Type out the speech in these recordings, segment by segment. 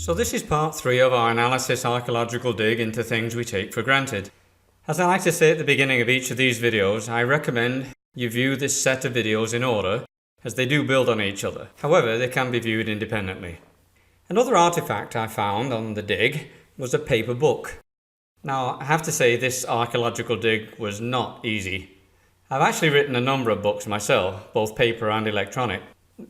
So this is part 3 of our analysis archaeological dig into things we take for granted. As I like to say at the beginning of each of these videos, I recommend you view this set of videos in order, as they do build on each other. However, they can be viewed independently. Another artifact I found on the dig was a paper book. Now, I have to say this archaeological dig was not easy. I've actually written a number of books myself, both paper and electronic.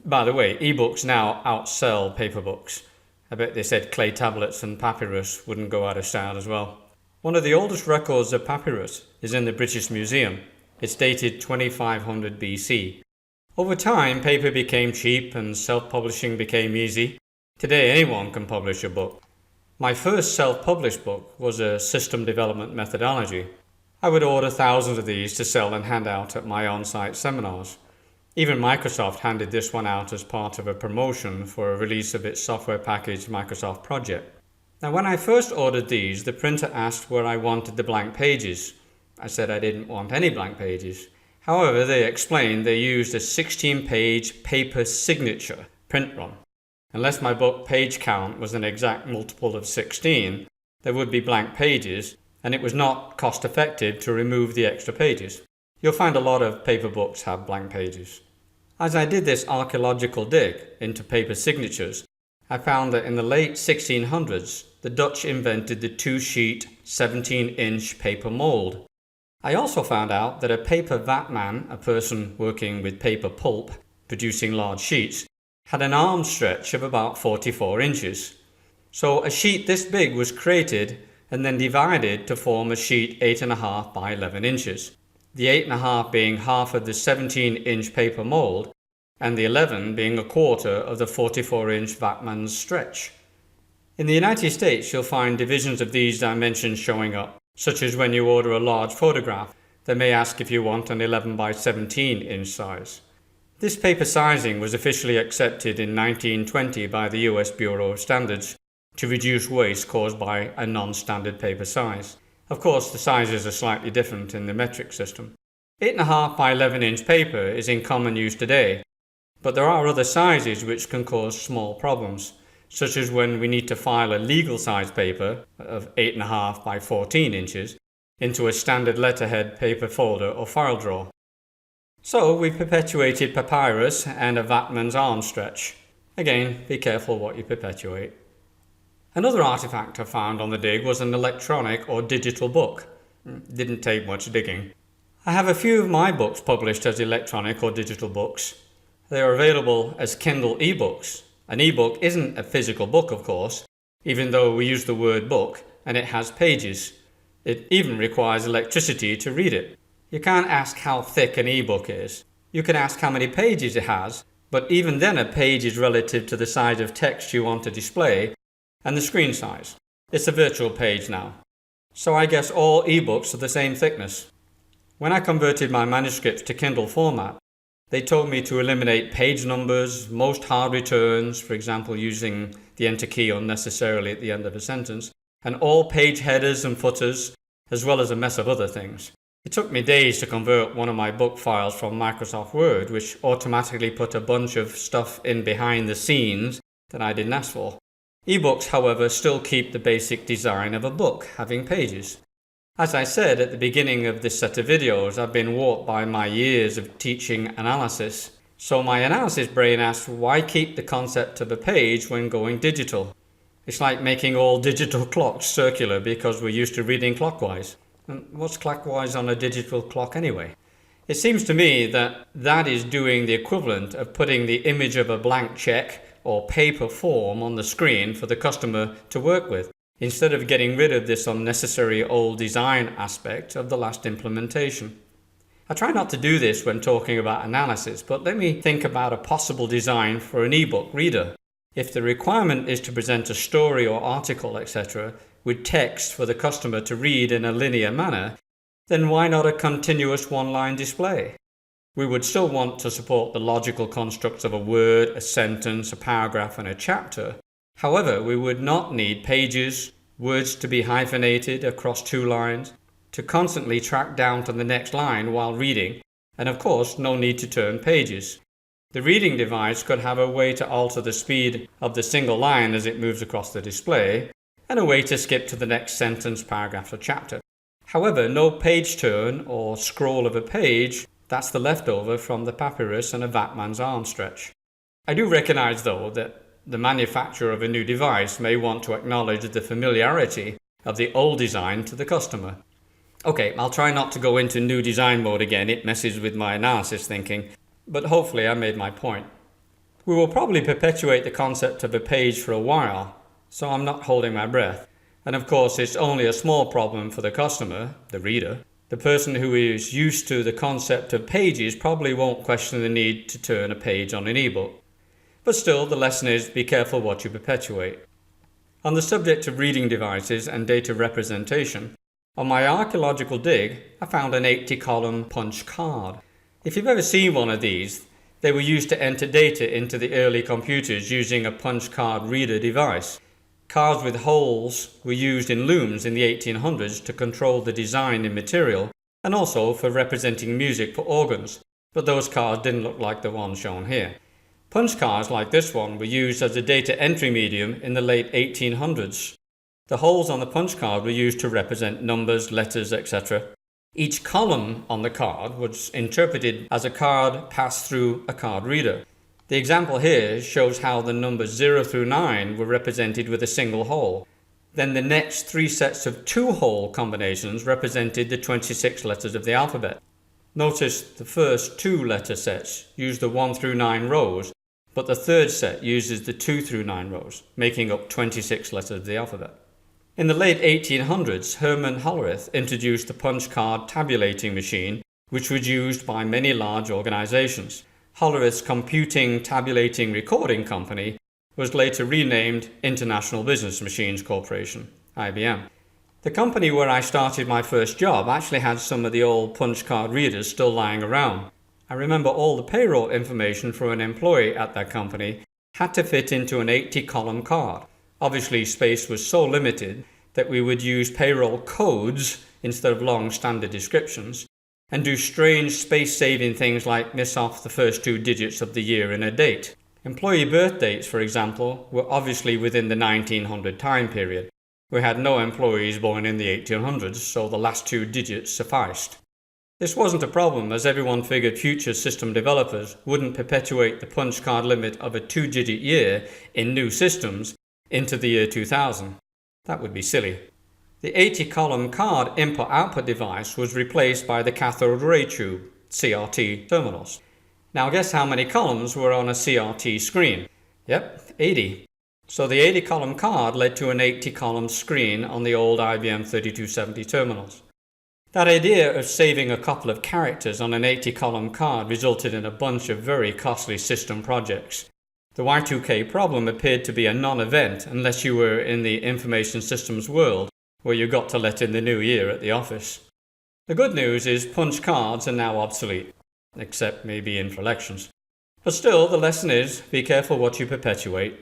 By the way, ebooks now outsell paper books. I bet they said clay tablets and papyrus wouldn't go out of style as well. One of the oldest records of papyrus is in the British Museum. It's dated 2500 BC. Over time, paper became cheap and self-publishing became easy. Today, anyone can publish a book. My first self-published book was a system development methodology. I would order thousands of these to sell and hand out at my on-site seminars. Even Microsoft handed this one out as part of a promotion for a release of its software package Microsoft Project. Now, when I first ordered these, the printer asked where I wanted the blank pages. I said I didn't want any blank pages. However, they explained they used a 16-page paper signature print run. Unless my book page count was an exact multiple of 16, there would be blank pages, and it was not cost-effective to remove the extra pages. You'll find a lot of paper books have blank pages. As I did this archaeological dig into paper signatures, I found that in the late 1600s, the Dutch invented the 2-sheet, 17-inch paper mold. I also found out that a paper vatman, a person working with paper pulp, producing large sheets, had an arm stretch of about 44 inches. So a sheet this big was created and then divided to form a sheet 8.5 by 11 inches. The 8.5 being half of the 17-inch paper mold, and the 11 being a quarter of the 44-inch vatman's stretch. In the United States, you'll find divisions of these dimensions showing up, such as when you order a large photograph, they may ask if you want an 11 by 17-inch size. This paper sizing was officially accepted in 1920 by the US Bureau of Standards to reduce waste caused by a non-standard paper size. Of course, the sizes are slightly different in the metric system. 8.5 by 11-inch paper is in common use today, but there are other sizes which can cause small problems, such as when we need to file a legal size paper of 8.5 by 14 inches into a standard letterhead paper folder or file drawer. So we perpetuated papyrus and a vatman's arm stretch. Again, be careful what you perpetuate. Another artifact I found on the dig was an electronic or digital book. Didn't take much digging. I have a few of my books published as electronic or digital books. They are available as Kindle ebooks. An ebook isn't a physical book, of course, even though we use the word book and it has pages. It even requires electricity to read it. You can't ask how thick an ebook is. You can ask how many pages it has, but even then a page is relative to the size of text you want to display and the screen size. It's a virtual page now. So I guess all ebooks are the same thickness. When I converted my manuscripts to Kindle format, they told me to eliminate page numbers, most hard returns, for example using the enter key unnecessarily at the end of a sentence, and all page headers and footers, as well as a mess of other things. It took me days to convert one of my book files from Microsoft Word, which automatically put a bunch of stuff in behind the scenes that I didn't ask for. Ebooks, however, still keep the basic design of a book, having pages. As I said at the beginning of this set of videos, I've been warped by my years of teaching analysis. So my analysis brain asks, why keep the concept of a page when going digital? It's like making all digital clocks circular because we're used to reading clockwise. And what's clockwise on a digital clock anyway? It seems to me that that is doing the equivalent of putting the image of a blank check or paper form on the screen for the customer to work with, instead of getting rid of this unnecessary old design aspect of the last implementation. I try not to do this when talking about analysis, but let me think about a possible design for an ebook reader. If the requirement is to present a story or article, etc., with text for the customer to read in a linear manner, then why not a continuous one-line display? We would still want to support the logical constructs of a word, a sentence, a paragraph, and a chapter. However, we would not need pages, words to be hyphenated across 2 lines, to constantly track down to the next line while reading, and of course, no need to turn pages. The reading device could have a way to alter the speed of the single line as it moves across the display, and a way to skip to the next sentence, paragraph, or chapter. However, no page turn or scroll of a page, that's the leftover from the papyrus and a vatman's arm stretch. I do recognize, though, that the manufacturer of a new device may want to acknowledge the familiarity of the old design to the customer. Okay, I'll try not to go into new design mode again, it messes with my analysis thinking, but hopefully I made my point. We will probably perpetuate the concept of a page for a while, so I'm not holding my breath. And of course, it's only a small problem for the customer, the reader. The person who is used to the concept of pages probably won't question the need to turn a page on an ebook. But still, the lesson is be careful what you perpetuate. On the subject of reading devices and data representation, on my archaeological dig, I found an 80-column punch card. If you've ever seen one of these, they were used to enter data into the early computers using a punch card reader device. Cards with holes were used in looms in the 1800s to control the design and material, and also for representing music for organs, but those cards didn't look like the one shown here. Punch cards like this one were used as a data entry medium in the late 1800s. The holes on the punch card were used to represent numbers, letters, etc. Each column on the card was interpreted as a card passed through a card reader. The example here shows how the numbers 0 through 9 were represented with a single hole. Then the next 3 sets of 2-hole combinations represented the 26 letters of the alphabet. Notice the first 2 letter sets use the 1 through 9 rows, but the third set uses the 2 through 9 rows, making up 26 letters of the alphabet. In the late 1800s, Herman Hollerith introduced the punch card tabulating machine, which was used by many large organizations. Hollerith's Computing Tabulating Recording Company was later renamed International Business Machines Corporation, IBM. The company where I started my first job actually had some of the old punch card readers still lying around. I remember all the payroll information for an employee at that company had to fit into an 80-column card. Obviously, space was so limited that we would use payroll codes instead of long standard descriptions, and do strange space-saving things like miss off the first 2 digits of the year in a date. Employee birth dates, for example, were obviously within the 1900 time period. We had no employees born in the 1800s, so the last 2 digits sufficed. This wasn't a problem, as everyone figured future system developers wouldn't perpetuate the punch card limit of a 2-digit year in new systems into the year 2000. That would be silly. The 80-column card input-output device was replaced by the cathode ray tube, CRT terminals. Now guess how many columns were on a CRT screen? Yep, 80. So the 80-column card led to an 80-column screen on the old IBM 3270 terminals. That idea of saving a couple of characters on an 80-column card resulted in a bunch of very costly system projects. The Y2K problem appeared to be a non-event unless you were in the information systems world, where you got to let in the new year at the office. The good news is punch cards are now obsolete, except maybe in for elections. But still, the lesson is, be careful what you perpetuate.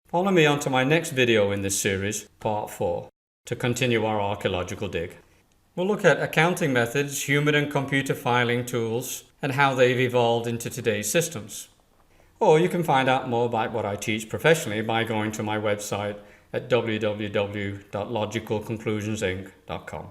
Follow me on to my next video in this series, part 4, to continue our archaeological dig. We'll look at accounting methods, human and computer filing tools, and how they've evolved into today's systems. Or you can find out more about what I teach professionally by going to my website at www.logicalconclusionsinc.com.